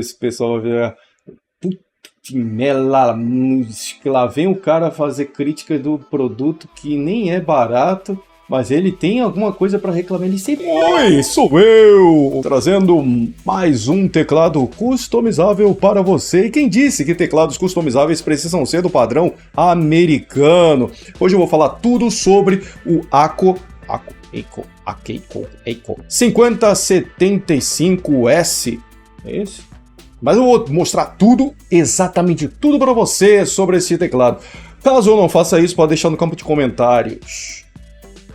esse pessoal ver. Lá vem o cara fazer crítica do produto que nem é barato, mas ele tem alguma coisa para reclamar. Ele sempre... Oi, sou eu, trazendo mais um teclado customizável para você. E quem disse que teclados customizáveis precisam ser do padrão americano? Hoje eu vou falar tudo sobre o ACO 5075S. É esse? Mas eu vou mostrar tudo, exatamente tudo para você sobre esse teclado. Caso eu não faça isso, pode deixar no campo de comentários.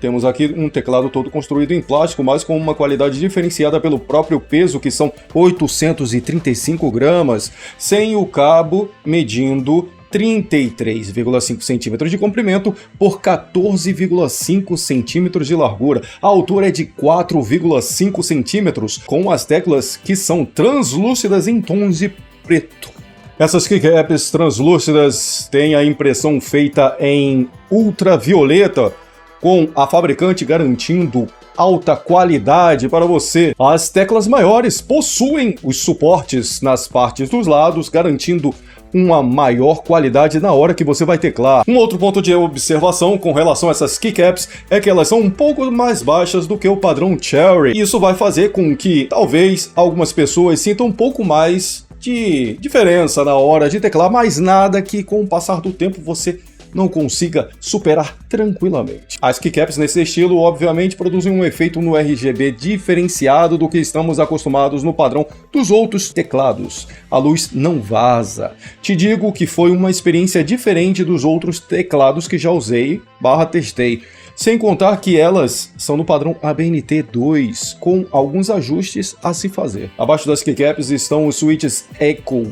Temos aqui um teclado todo construído em plástico, mas com uma qualidade diferenciada pelo próprio peso, que são 835 gramas, sem o cabo medindo 33,5 centímetros de comprimento por 14,5 centímetros de largura. A altura é de 4,5 centímetros, com as teclas que são translúcidas em tons de preto. Essas keycaps translúcidas têm a impressão feita em ultravioleta, com a fabricante garantindo alta qualidade para você. As teclas maiores possuem os suportes nas partes dos lados, garantindo uma maior qualidade na hora que você vai teclar. Um outro ponto de observação com relação a essas keycaps é que elas são um pouco mais baixas do que o padrão Cherry. Isso vai fazer com que, talvez, algumas pessoas sintam um pouco mais de diferença na hora de teclar, mas nada que com o passar do tempo você não consiga superar tranquilamente. As keycaps nesse estilo, obviamente, produzem um efeito no RGB diferenciado do que estamos acostumados no padrão dos outros teclados. A luz não vaza. Te digo que foi uma experiência diferente dos outros teclados que já usei / testei. Sem contar que elas são no padrão ABNT2, com alguns ajustes a se fazer. Abaixo das keycaps estão os switches ACO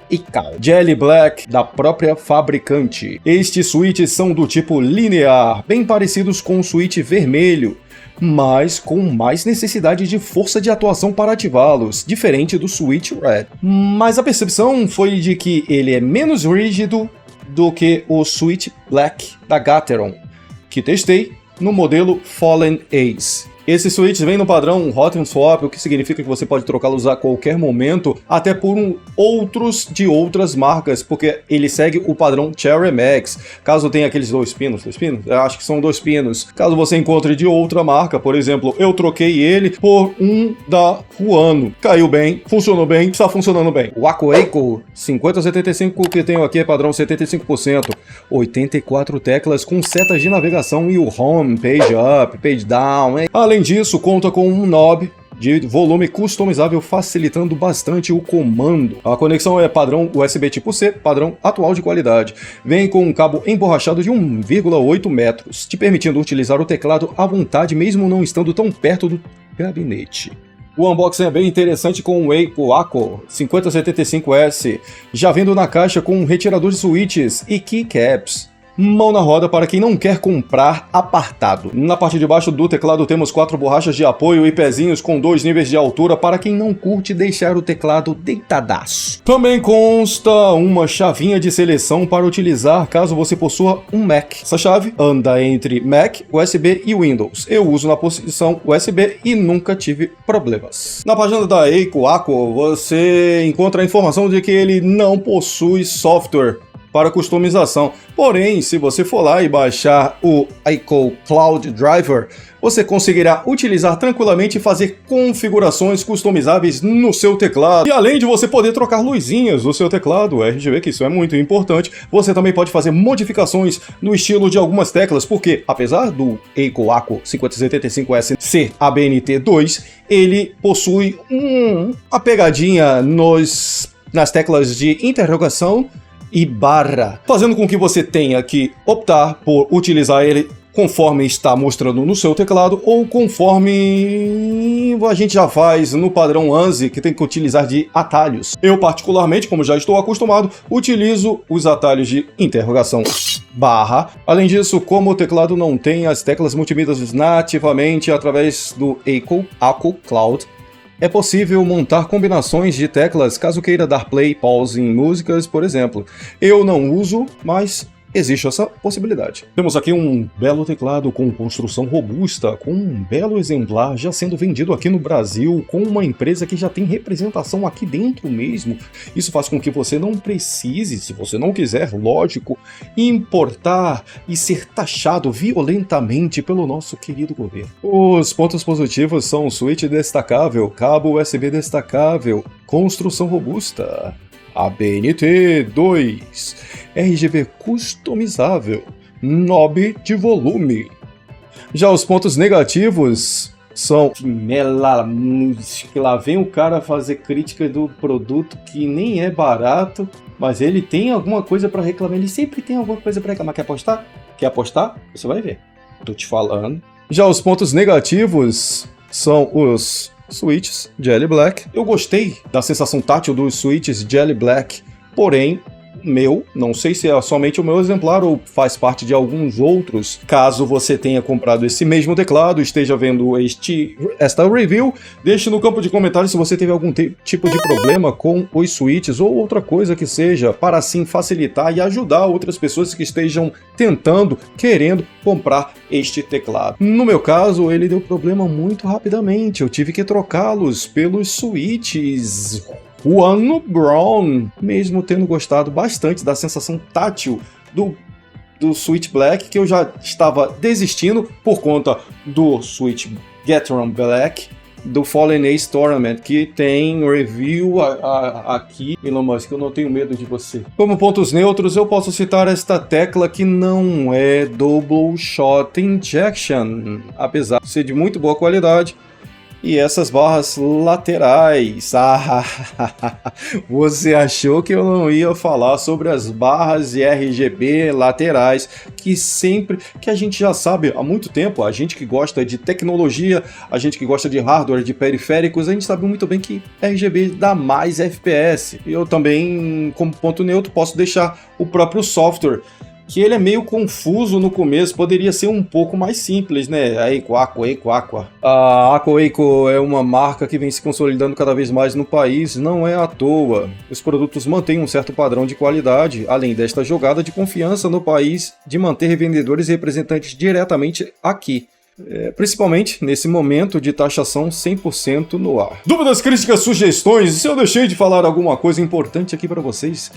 e Cal Jelly Black da própria fabricante. Estes switches são do tipo linear, bem parecidos com o switch vermelho, mas com mais necessidade de força de atuação para ativá-los, diferente do switch red. Mas a percepção foi de que ele é menos rígido do que o switch black da Gateron, que testei no modelo Fallen Ace. Esses switches vêm no padrão Hot and Swap, o que significa que você pode trocá-los a qualquer momento, até por outros de outras marcas, porque ele segue o padrão Cherry Max. Caso tenha aqueles dois pinos? Eu acho que são 2 pinos. Caso você encontre de outra marca, por exemplo, eu troquei ele por um da Huano. Caiu bem, funcionou bem, está funcionando bem. O ACO 5075 que tenho aqui é padrão 75%, 84 teclas com setas de navegação e o Home, Page Up, Page Down. Além disso, conta com um knob de volume customizável, facilitando bastante o comando. A conexão é padrão USB tipo C, padrão atual de qualidade. Vem com um cabo emborrachado de 1,8 metros, te permitindo utilizar o teclado à vontade, mesmo não estando tão perto do gabinete. O unboxing é bem interessante com o ACO 5075S, já vindo na caixa com um retirador de switches e keycaps. Mão na roda para quem não quer comprar apartado. Na parte de baixo do teclado temos 4 borrachas de apoio e pezinhos com 2 níveis de altura para quem não curte deixar o teclado deitadaço. Também consta uma chavinha de seleção para utilizar caso você possua um Mac. Essa chave anda entre Mac, USB e Windows. Eu uso na posição USB e nunca tive problemas. Na página da ACO você encontra a informação de que ele não possui software para customização. Porém, se você for lá e baixar o ACO Cloud Driver, você conseguirá utilizar tranquilamente e fazer configurações customizáveis no seu teclado. E além de você poder trocar luzinhas do seu teclado RGB, que isso é muito importante, você também pode fazer modificações no estilo de algumas teclas, porque apesar do ACO 5075S ser ABNT2, ele possui uma pegadinha nas teclas de interrogação e barra, fazendo com que você tenha que optar por utilizar ele conforme está mostrando no seu teclado ou conforme a gente já faz no padrão ANSI, que tem que utilizar de atalhos. Eu particularmente, como já estou acostumado, utilizo os atalhos de interrogação barra. Além disso, como o teclado não tem as teclas multimídias nativamente através do ACO Cloud, é possível montar combinações de teclas caso queira dar play e pause em músicas, por exemplo. Eu não uso, mas existe essa possibilidade. Temos aqui um belo teclado com construção robusta, com um belo exemplar já sendo vendido aqui no Brasil, com uma empresa que já tem representação aqui dentro mesmo. Isso faz com que você não precise, se você não quiser, lógico, importar e ser taxado violentamente pelo nosso querido governo. Os pontos positivos são switch destacável, cabo USB destacável, construção robusta, ABNT 2, RGB customizável, knob de volume. Já os pontos negativos são que lá vem o cara fazer crítica do produto que nem é barato, mas ele tem alguma coisa para reclamar, ele sempre tem alguma coisa para reclamar. Quer apostar? Quer apostar? Você vai ver. Tô te falando. Já os pontos negativos são os switches Jelly Black. Eu gostei da sensação tátil dos switches Jelly Black, porém, não sei se é somente o meu exemplar ou faz parte de alguns outros. Caso você tenha comprado esse mesmo teclado, esteja vendo esta review, deixe no campo de comentários se você teve algum tipo de problema com os switches ou outra coisa que seja, para assim facilitar e ajudar outras pessoas que estejam querendo comprar este teclado. No meu caso, ele deu problema muito rapidamente, eu tive que trocá-los pelos switches One Brown, mesmo tendo gostado bastante da sensação tátil do Switch Black, que eu já estava desistindo por conta do Switch Gateron Black, do Fallen Ace Tournament, que tem review aqui. Elon Musk, eu não tenho medo de você. Como pontos neutros, eu posso citar esta tecla que não é Double Shot Injection, apesar de ser de muito boa qualidade. E essas barras laterais. Você achou que eu não ia falar sobre as barras de RGB laterais, que a gente já sabe há muito tempo, a gente que gosta de tecnologia, a gente que gosta de hardware, de periféricos, a gente sabe muito bem que RGB dá mais FPS. Eu também, como ponto neutro, posso deixar o próprio software, que ele é meio confuso no começo, poderia ser um pouco mais simples, né? A Aqua. A Aqua é uma marca que vem se consolidando cada vez mais no país, não é à toa. Os produtos mantêm um certo padrão de qualidade, além desta jogada de confiança no país de manter revendedores e representantes diretamente aqui. Principalmente nesse momento de taxação 100% no ar. Dúvidas, críticas, sugestões? Se eu deixei de falar alguma coisa importante aqui para vocês,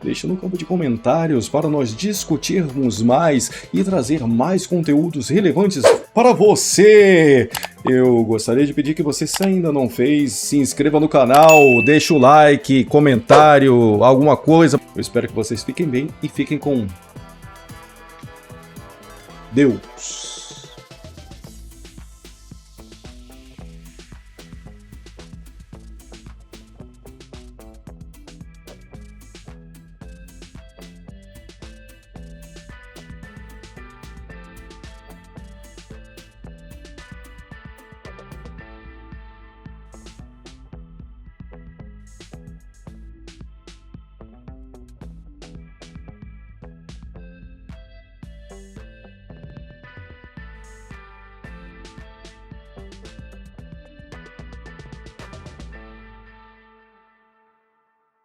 deixa no campo de comentários para nós discutirmos mais e trazer mais conteúdos relevantes para você. Eu gostaria de pedir que você, se ainda não fez, se inscreva no canal, deixa o like, comentário, alguma coisa. Eu espero que vocês fiquem bem e fiquem com Deus.